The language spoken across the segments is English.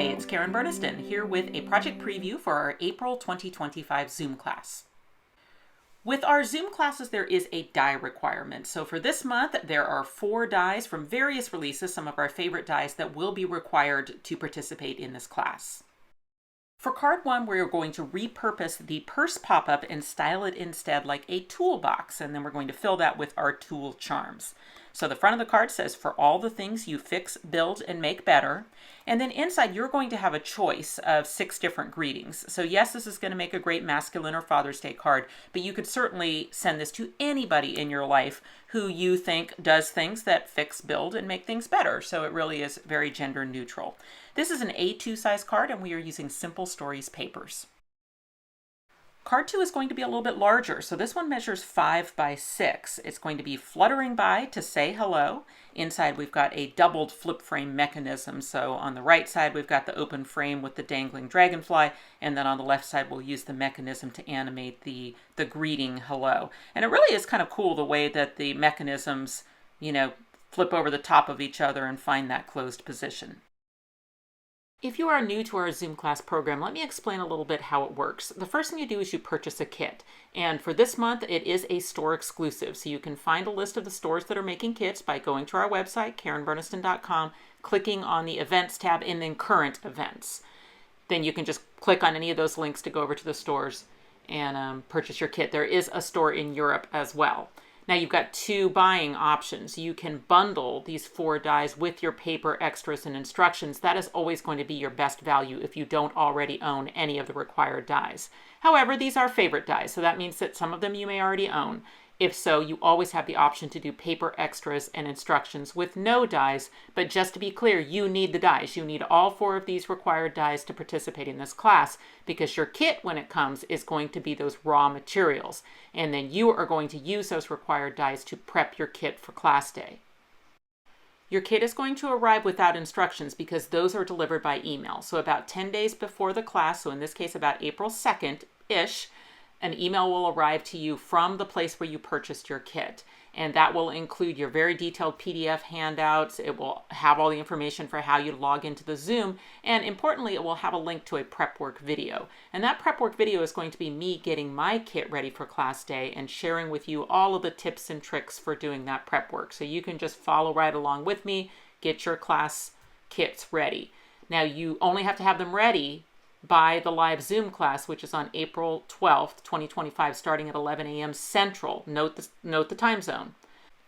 Hi, it's Karen Burniston here with a project preview for our April 2025 Zoom class. With our Zoom classes, there is a die requirement. So for this month, there are 4 dies from various releases, some of our favorite dies that will be required to participate in this class. For card 1, we're going to repurpose the purse pop-up and style it instead like a toolbox, and then we're going to fill that with our tool charms. So the front of the card says, for all the things you fix, build, and make better. And then inside, you're going to have a choice of 6 different greetings. So yes, this is going to make a great masculine or Father's Day card, but you could certainly send this to anybody in your life who you think does things that fix, build, and make things better. So it really is very gender neutral. This is an A2 size card, and we are using Simple Stories papers. Card 2 is going to be a little bit larger, so this one measures 5 by 6. It's going to be fluttering by to say hello. Inside we've got a doubled flip frame mechanism, so on the right side we've got the open frame with the dangling dragonfly, and then on the left side we'll use the mechanism to animate the greeting hello. And it really is kind of cool the way that the mechanisms, flip over the top of each other and find that closed position. If you are new to our Zoom class program, let me explain a little bit how it works. The first thing you do is you purchase a kit. And for this month, it is a store exclusive. So you can find a list of the stores that are making kits by going to our website, karenburniston.com, clicking on the events tab and then current events. Then you can just click on any of those links to go over to the stores and purchase your kit. There is a store in Europe as well. Now you've got 2 buying options. You can bundle these 4 dies with your paper, extras, and instructions. That is always going to be your best value if you don't already own any of the required dies. However, these are favorite dies, so that means that some of them you may already own. If so, you always have the option to do paper, extras, and instructions with no dies, but just to be clear, you need the dies. You need all 4 of these required dies to participate in this class because your kit, when it comes, is going to be those raw materials, and then you are going to use those required dies to prep your kit for class day. Your kit is going to arrive without instructions because those are delivered by email. So about 10 days before the class, so in this case about April 2nd-ish, an email will arrive to you from the place where you purchased your kit. And that will include your very detailed PDF handouts. It will have all the information for how you log into the Zoom. And importantly, it will have a link to a prep work video. And that prep work video is going to be me getting my kit ready for class day and sharing with you all of the tips and tricks for doing that prep work. So you can just follow right along with me, get your class kits ready. Now you only have to have them ready by the live Zoom class, which is on April 12th, 2025, starting at 11 a.m. Central. Note the time zone.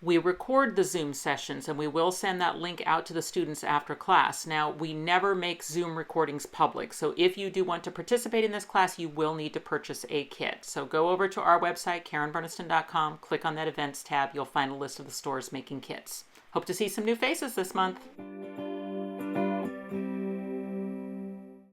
We record the Zoom sessions, and we will send that link out to the students after class. Now, we never make Zoom recordings public, so if you do want to participate in this class, you will need to purchase a kit. So go over to our website, karenburniston.com, click on that events tab. You'll find a list of the stores making kits. Hope to see some new faces this month.